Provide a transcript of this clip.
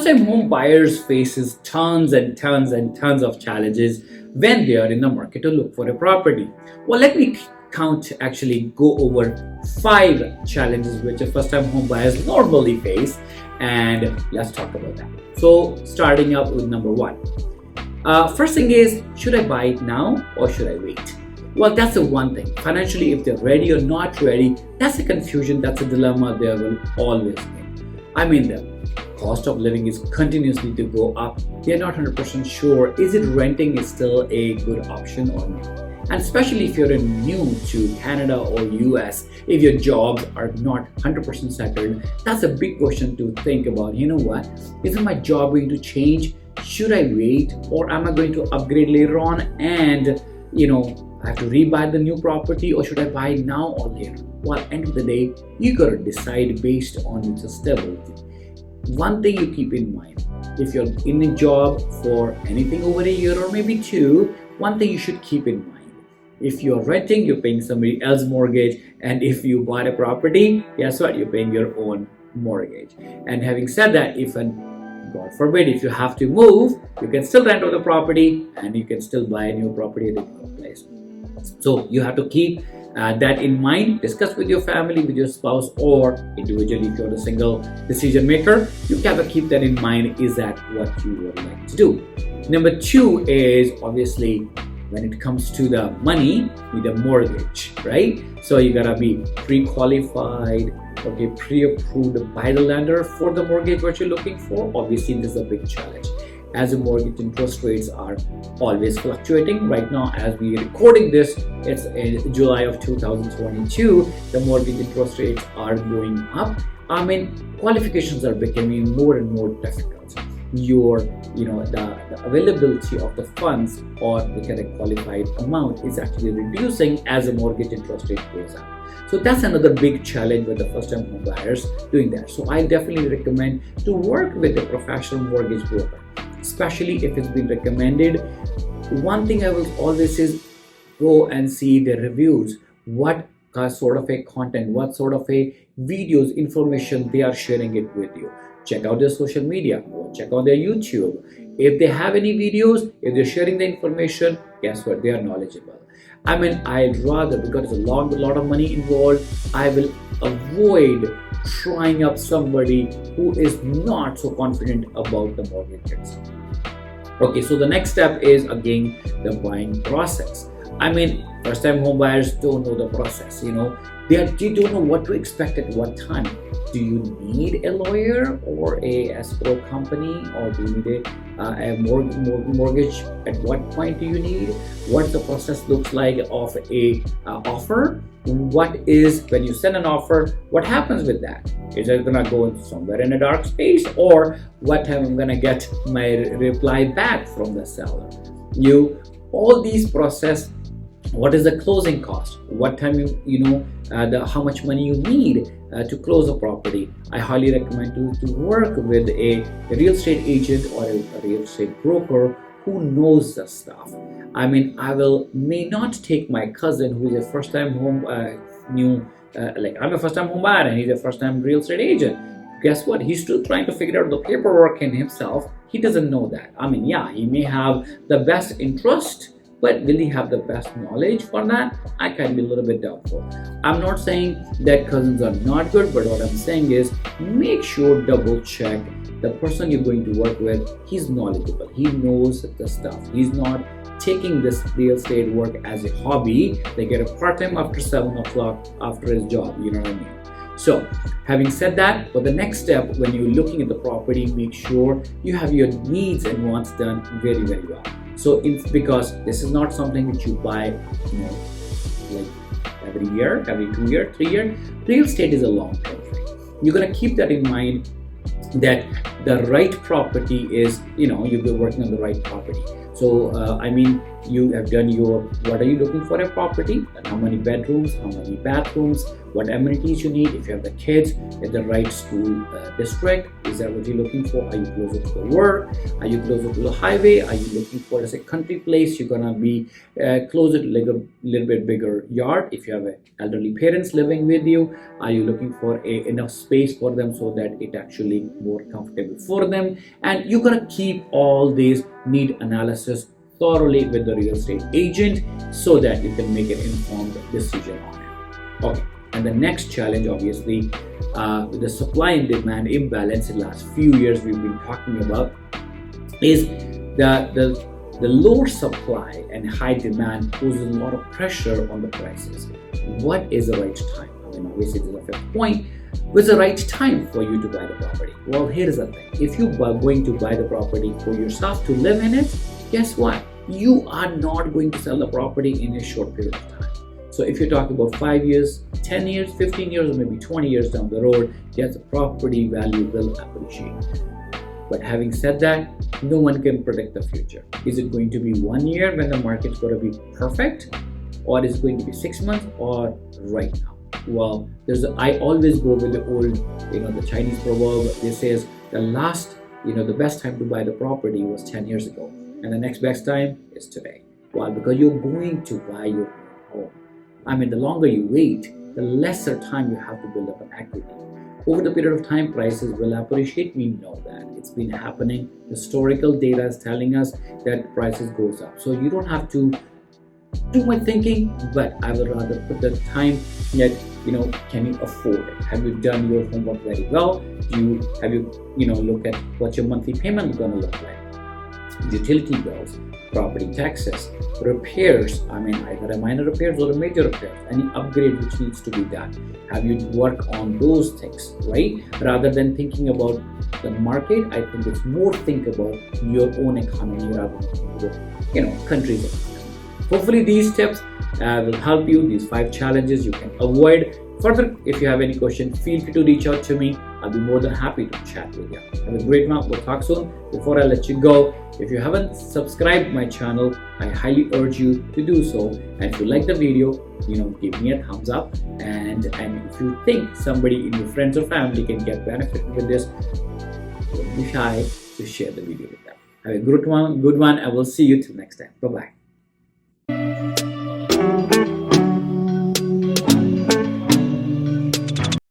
First-time home buyers faces tons and tons and tons of challenges when they are in the market to look for a property. Well, let me actually go over 5 challenges which a first-time home buyers normally face, and let's talk about that. So starting up with number 1. First thing is, should I buy it now or should I wait? Well, that's the one thing. Financially, if they're ready or not ready, that's a confusion, that's a dilemma there will always be. I mean, the cost of living is continuously to go up. They're not 100% sure, is it renting is still a good option or not? And especially if you're new to Canada or US, if your jobs are not 100% settled, that's a big question to think about. You know what? Isn't my job going to change? Should I wait, or am I going to upgrade later on and I have to rebuy the new property, or should I buy it now or later? Well, end of the day, you gotta decide based on its stability. One thing you keep in mind, if you're in a job for anything over a year or maybe 2, one thing you should keep in mind. If you're renting, you're paying somebody else's mortgage, and if you buy a property, guess what? You're paying your own mortgage. And having said that, God forbid, if you have to move, you can still rent out the property and you can still buy a new property at a new place. So you have to keep that in mind. Discuss with your family, with your spouse, or individually if you're a single decision maker. You have to keep that in mind. Is that what you would like to do? Number 2 is obviously when it comes to the money, you need a mortgage, right? So you gotta be pre-qualified, pre-approved by the lender for the mortgage what you're looking for. Obviously, this is a big challenge, as the mortgage interest rates are always fluctuating. Right now, as we are recording this, it's in July of 2022. The mortgage interest rates are going up. I mean, qualifications are becoming more and more difficult. The availability of the funds or the qualified amount is actually reducing as the mortgage interest rate goes up. So that's another big challenge with the first-time home buyers doing that. So I definitely recommend to work with a professional mortgage broker, especially if it's been recommended. One thing I will always is go and see the reviews. What sort of a content, what sort of a videos, information they are sharing it with you. Check out their social media, or check out their YouTube. If they have any videos, if they're sharing the information, guess what? They are knowledgeable. I mean, I'd rather, because there's a lot of money involved, I will avoid trying up somebody who is not so confident about the mortgage itself. Okay, so the next step is again the buying process. I mean, first-time home buyers don't know the process. They don't know what to expect at what time. Do you need a lawyer or a escrow company, or do you need a mortgage? At what point do you need? What the process looks like of a offer? What is when you send an offer? What happens with that? Is it gonna go somewhere in a dark space, or what time I'm gonna get my reply back from the seller? All these process. What is the closing cost? What time how much money you need to close a property? I highly recommend to work with a real estate agent or a real estate broker who knows the stuff. I mean, may not take my cousin who is a first-time home I'm a first-time home buyer and he's a first-time real estate agent. Guess what? He's still trying to figure out the paperwork in himself. He doesn't know that. I mean, yeah, he may have the best interest, but will he have the best knowledge for that? I can be a little bit doubtful. I'm not saying that cousins are not good, but what I'm saying is make sure, double check the person you're going to work with. He's knowledgeable. He knows the stuff. He's not taking this real estate work as a hobby. They get a part-time after 7 o'clock after his job. You know what I mean? So, having said that, for the next step, when you're looking at the property, make sure you have your needs and wants done very, very well. So it's because this is not something that you buy, like every year, every 2 years, 3 years. Real estate is a long-term thing. You're gonna keep that in mind, that the right property is, you'll be working on the right property. So you have done your, what are you looking for a property, and how many bedrooms, how many bathrooms, what amenities you need, if you have the kids at the right school district, is that what you're looking for? Are you closer to the work? Are you closer to the highway? Are you looking for, as a country place, you're gonna be closer to like a little bit bigger yard if you have elderly parents living with you? Are you looking for enough space for them so that it actually more comfortable for them? And you're gonna keep all these need analysis thoroughly with the real estate agent so that you can make an informed decision on it. Okay, and the next challenge, obviously, with the supply and demand imbalance in the last few years we've been talking about, is the lower supply and high demand poses a lot of pressure on the prices. What is the right time? I mean, obviously, this is a fifth point. What's the right time for you to buy the property? Well, here's the thing. If you are going to buy the property for yourself to live in it, guess what? You are not going to sell the property in a short period of time. So if you're talking about 5 years, 10 years, 15 years, or maybe 20 years down the road, yes, the property value will appreciate. But having said that, no one can predict the future. Is it going to be 1 year when the market's going to be perfect? Or is it going to be 6 months, or right now? Well, I always go with the old, the Chinese proverb. It says the best time to buy the property was 10 years ago, and the next best time is today. Why? Because you're going to buy your home. I mean, the longer you wait, the lesser time you have to build up an equity. Over the period of time, prices will appreciate. We know that. It's been happening. Historical data is telling us that prices goes up. So you don't have to do my thinking, but I would rather put the time that, can you afford it? Have you done your homework very well? Have you look at what your monthly payment is going to look like? Utility bills, property taxes, repairs, either a minor repairs or a major repairs, any upgrade which needs to be done. Have you worked on those things, right? Rather than thinking about the market, I think it's more think about your own economy rather than country's economy. Hopefully these tips will help you. These 5 challenges you can avoid. Further, if you have any questions, feel free to reach out to me. I'll be more than happy to chat with you. Have a great one. We'll talk soon. Before I let you go, if you haven't subscribed my channel, I highly urge you to do so. And if you like the video, give me a thumbs up. And if you think somebody in your friends or family can get benefit with this, don't be shy to share the video with them. Have a good one. I will see you till next time. Bye-bye.